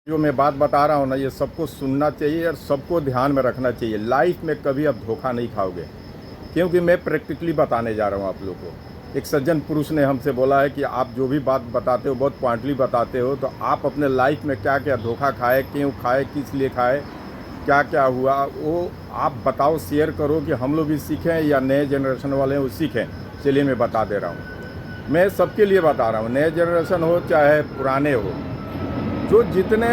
जो मैं बात बता रहा हूँ ना, ये सबको सुनना चाहिए और सबको ध्यान में रखना चाहिए। लाइफ में कभी आप धोखा नहीं खाओगे, क्योंकि मैं प्रैक्टिकली बताने जा रहा हूँ आप लोगों को। एक सज्जन पुरुष ने हमसे बोला है कि आप जो भी बात बताते हो बहुत पॉइंटली बताते हो, तो आप अपने लाइफ में क्या क्या धोखा खाए, क्यों खाए, किस लिए खाए, क्या क्या हुआ, वो आप बताओ, शेयर करो कि हम लोग भी सीखें या नए जनरेशन वाले हैं वो सीखें। चलिए मैं बता दे रहा हूँ, मैं सबके लिए बता रहा हूँ, नए जनरेशन हो चाहे पुराने हो। जो जितने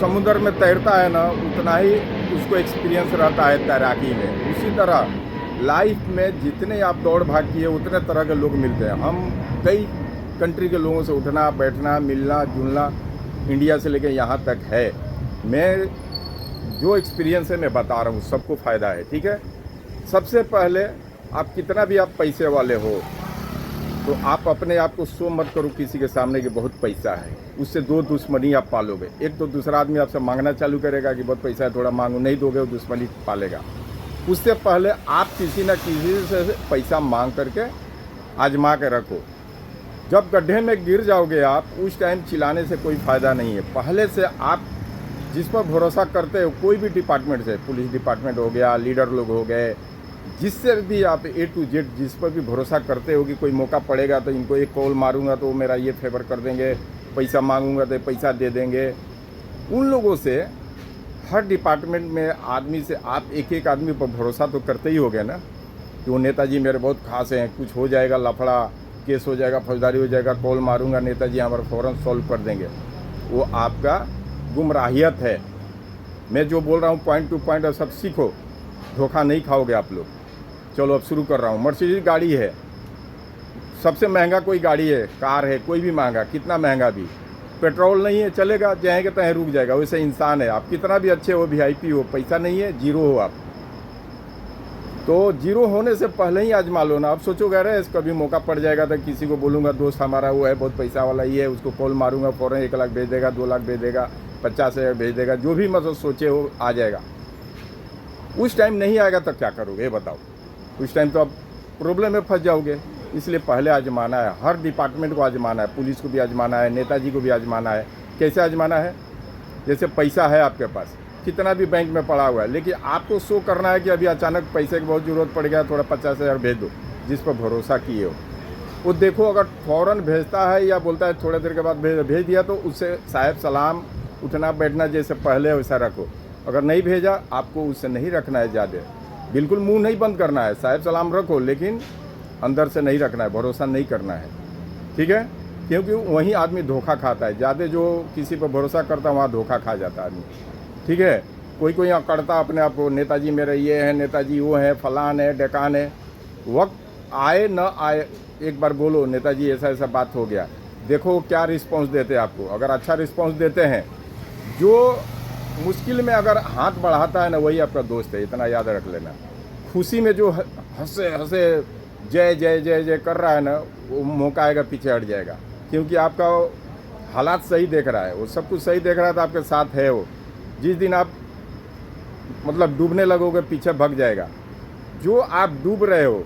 समुद्र में तैरता है ना, उतना ही उसको एक्सपीरियंस रहता है तैराकी में। उसी तरह लाइफ में जितने आप दौड़ भाग किए उतने तरह के लोग मिलते हैं। हम कई कंट्री के लोगों से उठना बैठना मिलना जुलना इंडिया से लेकर यहाँ तक है। मैं जो एक्सपीरियंस है मैं बता रहा हूँ, सबको फ़ायदा है। ठीक है, सबसे पहले आप कितना भी आप पैसे वाले हो तो आप अपने आप को शो मत करो किसी के सामने कि बहुत पैसा है। उससे दो दुश्मनी आप पालोगे। एक तो दूसरा आदमी आपसे मांगना चालू करेगा कि बहुत पैसा है थोड़ा मांगो, नहीं दोगे वो दुश्मनी पालेगा। उससे पहले आप किसी न किसी से पैसा मांग करके आजमा के रखो। जब गड्ढे में गिर जाओगे आप, उस टाइम चिल्लाने से कोई फ़ायदा नहीं है। पहले से आप जिस पर भरोसा करते हो, कोई भी डिपार्टमेंट से, पुलिस डिपार्टमेंट हो गया, लीडर लोग हो गए, जिससे भी आप A to Z जिस पर भी भरोसा करते हो कि कोई मौका पड़ेगा तो इनको एक कॉल मारूंगा तो मेरा ये फेवर कर देंगे, पैसा मांगूंगा तो पैसा दे देंगे, उन लोगों से हर डिपार्टमेंट में आदमी से आप एक एक आदमी पर भरोसा तो करते ही हो गए ना कि वो नेताजी मेरे बहुत खास हैं, कुछ हो जाएगा लफड़ा केस हो जाएगा, फौजदारी हो जाएगा, कॉल मारूंगा नेताजी हमारा फ़ौरन सॉल्व कर देंगे। वो आपका गुमराहियत है। मैं जो बोल रहा हूँ पॉइंट टू पॉइंट, सब सीखो, धोखा नहीं खाओगे आप लोग। चलो अब शुरू कर रहा हूँ। मर्सिडीज गाड़ी है, सबसे महंगा कोई गाड़ी है, कार है, कोई भी महंगा, कितना महंगा भी, पेट्रोल नहीं है चलेगा, जाएंगे तहें रुक जाएगा। वैसे इंसान है, आप कितना भी अच्छे हो, VIP हो, पैसा नहीं है, जीरो हो आप, तो जीरो होने से पहले ही आजमा लो ना। अब सोचोगे अरे कभी मौका पड़ जाएगा तो किसी को बोलूँगा दोस्त हमारा वो है बहुत पैसा वाला, ये है, उसको कॉल मारूंगा फ़ौरन 1 लाख भेज देगा, 2 लाख भेज देगा, 50,000 भेज देगा, जो भी मतलब सोचे हो आ जाएगा। उस टाइम नहीं आएगा तो क्या करोगे ये बताओ? उस टाइम तो आप प्रॉब्लम में फंस जाओगे। इसलिए पहले आजमाना है, हर डिपार्टमेंट को आजमाना है, पुलिस को भी आजमाना है, नेताजी को भी आजमाना है। कैसे आजमाना है? जैसे पैसा है आपके पास, कितना भी बैंक में पड़ा हुआ है, लेकिन आपको शो करना है कि अभी अचानक पैसे की बहुत ज़रूरत पड़ गया, थोड़ा 50,000 भेज दो, जिस पर भरोसा किए हो। वो देखो अगर फ़ौरन भेजता है या बोलता है थोड़ी देर के बाद भेज दिया, तो उससे साहब सलाम, उठना बैठना जैसे पहले वैसा रखो। अगर नहीं भेजा, आपको उससे नहीं रखना है ज़्यादा, बिल्कुल मुंह नहीं बंद करना है, साहब सलाम रखो, लेकिन अंदर से नहीं रखना है, भरोसा नहीं करना है। ठीक है, क्योंकि वहीं आदमी धोखा खाता है ज़्यादा। जो किसी पर भरोसा करता है वहाँ धोखा खा जाता है आदमी। ठीक है, कोई कोई अकड़ता अपने आप को, नेताजी मेरे ये है, नेताजी वो है, फलान है, डेकान है। वक्त आए न आए एक बार बोलो नेताजी ऐसा ऐसा बात हो गया, देखो क्या रिस्पॉन्स देते हैं आपको। अगर अच्छा रिस्पॉन्स देते हैं, जो मुश्किल में अगर हाथ बढ़ाता है ना, वही आपका दोस्त है, इतना याद रख लेना। खुशी में जो हंसे हंसे जय जय जय जय कर रहा है ना, वो मौका आएगा पीछे हट जाएगा, क्योंकि आपका हालात सही देख रहा है, वो सब कुछ सही देख रहा है तो आपके साथ है वो। जिस दिन आप मतलब डूबने लगोगे पीछे भग जाएगा। जो आप डूब रहे हो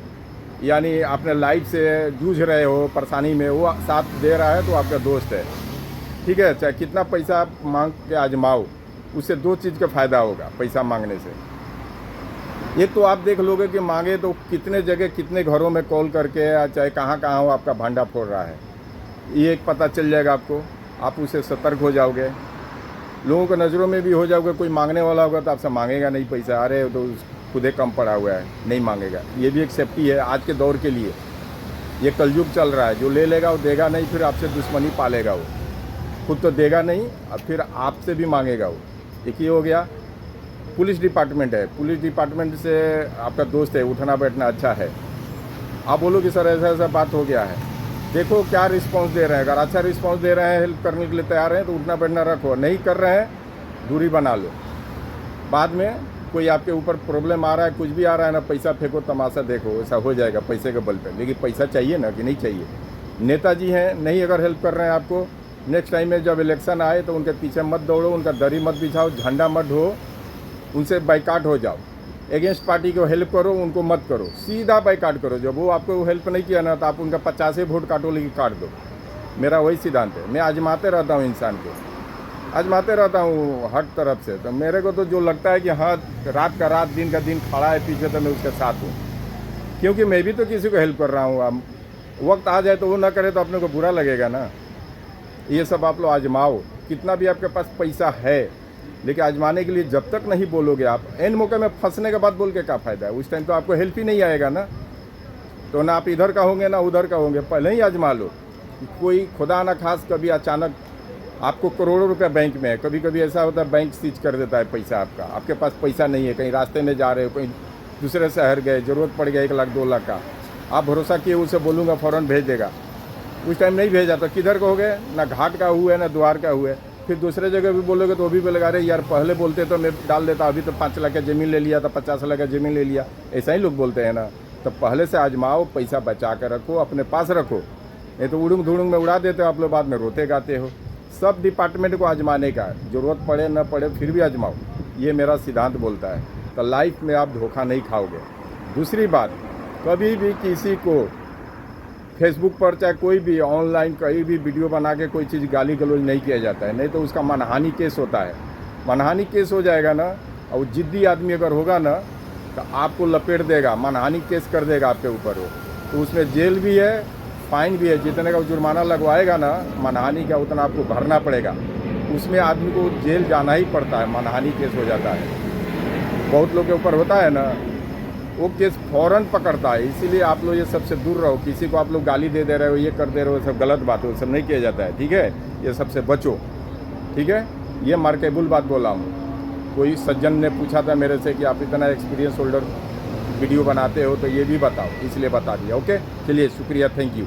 यानी अपने लाइफ से जूझ रहे हो परेशानी में, वो साथ दे रहा है तो आपका दोस्त है। ठीक है, चाहे कितना पैसा आप मांग के आजमाओ, उससे दो चीज़ का फ़ायदा होगा पैसा मांगने से। एक तो आप देख लोगे कि मांगे तो कितने जगह कितने घरों में कॉल करके या चाहे कहाँ कहाँ हो आपका भांडा फोड़ रहा है, ये एक पता चल जाएगा आपको। आप उससे सतर्क हो जाओगे, लोगों को नज़रों में भी हो जाओगे। कोई मांगने वाला होगा तो आपसे मांगेगा नहीं पैसा, अरे तो खुदे कम पड़ा हुआ है, नहीं मांगेगा। ये भी एक सेफ्टी है आज के दौर के लिए। ये कलयुग चल रहा है, जो ले लेगा वो देगा नहीं, फिर आपसे दुश्मनी पालेगा। वो खुद तो देगा नहीं और फिर आपसे भी मांगेगा वो। एक ये हो गया। पुलिस डिपार्टमेंट है, पुलिस डिपार्टमेंट से आपका दोस्त है, उठना बैठना अच्छा है, आप बोलो कि सर ऐसा ऐसा बात हो गया है, देखो क्या रिस्पांस दे रहे हैं। अगर अच्छा रिस्पांस दे रहे हैं, हेल्प करने के लिए तैयार हैं, तो उठना बैठना रखो। नहीं कर रहे हैं, दूरी बना लो। बाद में कोई आपके ऊपर प्रॉब्लम आ रहा है, कुछ भी आ रहा है ना, पैसा फेंको, तमाशा देखो, ऐसा हो जाएगा पैसे के बल पर। लेकिन पैसा चाहिए ना कि नहीं चाहिए? नेताजी हैं, नहीं अगर हेल्प कर रहे हैं आपको, नेक्स्ट टाइम में जब इलेक्शन आए तो उनके पीछे मत दौड़ो, उनका दरी मत बिछाओ, झंडा मत ढो, उनसे बाइकाट हो जाओ। अगेंस्ट पार्टी को हेल्प करो, उनको मत करो, सीधा बाइकाट करो। जब वो आपको हेल्प नहीं किया ना, तो आप उनका 50 वोट काटो, लेकिन काट दो। मेरा वही सिद्धांत है, मैं आजमाते रहता हूँ इंसान को। आजमाते रहता हूँ हर तरफ से। तो मेरे को तो जो लगता है कि हाँ, रात का रात दिन का दिन खड़ा है पीछे, तो मैं उसके साथ हूँ, क्योंकि मैं भी तो किसी को हेल्प कर रहा हूँ। अब वक्त आ जाए तो वो ना करे तो अपने को बुरा लगेगा ना। ये सब आप लोग आजमाओ, कितना भी आपके पास पैसा है, लेकिन आजमाने के लिए जब तक नहीं बोलोगे आप, एन मौके में फंसने के बाद बोल के क्या फ़ायदा है? उस टाइम तो आपको हेल्प ही नहीं आएगा ना। तो ना आप इधर का होंगे ना उधर का होंगे, पहले ही आजमा लो। कोई खुदा ना खास कभी अचानक आपको करोड़ों रुपए बैंक में है, कभी कभी ऐसा होता है बैंक सीज कर देता है पैसा आपका, आपके पास पैसा नहीं है, कहीं रास्ते में जा रहे हो, कहीं दूसरे शहर गए, ज़रूरत पड़ गया 1 लाख 2 लाख का, आप भरोसा किए उसे बोलूँगा फ़ौरन भेज देगा, उस टाइम नहीं भेजा तो किधर को हो गए? ना घाट का हुए ना द्वार का हुए। फिर दूसरे जगह भी बोलोगे तो वो भी लगा रहे यार पहले बोलते तो मैं डाल देता, अभी तो 5 लाख का ज़मीन ले लिया था, 50 लाख का ज़मीन ले लिया, ऐसा ही लोग बोलते हैं ना। तो पहले से आजमाओ, पैसा बचा कर रखो, अपने पास रखो, नहीं तो उड़ूंग धुड़ूंग में उड़ा देते हो आप लोग, बाद में रोते गाते हो। सब डिपार्टमेंट को आजमाने का, ज़रूरत पड़े न पड़े फिर भी आजमाओ, ये मेरा सिद्धांत बोलता है। तो लाइफ में आप धोखा नहीं खाओगे। दूसरी बात, कभी भी किसी को फेसबुक पर चाहे कोई भी ऑनलाइन कहीं भी वीडियो बना के कोई चीज़ गाली गलौज नहीं किया जाता है, नहीं तो उसका मानहानि केस होता है। मानहानि केस हो जाएगा ना, और जिद्दी आदमी अगर होगा ना तो आपको लपेट देगा, मानहानि केस कर देगा आपके ऊपर वो, तो उसमें जेल भी है, फाइन भी है, जितने का जुर्माना लगवाएगा ना मानहानि का उतना आपको भरना पड़ेगा, उसमें आदमी को जेल जाना ही पड़ता है, मानहानि केस हो जाता है। बहुत लोग के ऊपर होता है ना, वो केस फ़ौरन पकड़ता है। इसीलिए आप लोग ये सबसे दूर रहो, किसी को आप लोग गाली दे रहे हो, ये कर दे रहे हो, सब गलत बात है, वो सब नहीं किया जाता है, ठीक है? ये सबसे बचो, ठीक है? ये मार्केबल बात बोला हूँ। कोई सज्जन ने पूछा था मेरे से कि आप इतना एक्सपीरियंस होल्डर वीडियो बनाते हो तो ये भी बताओ, इसलिए बता दिया। ओके, चलिए शुक्रिया, थैंक यू।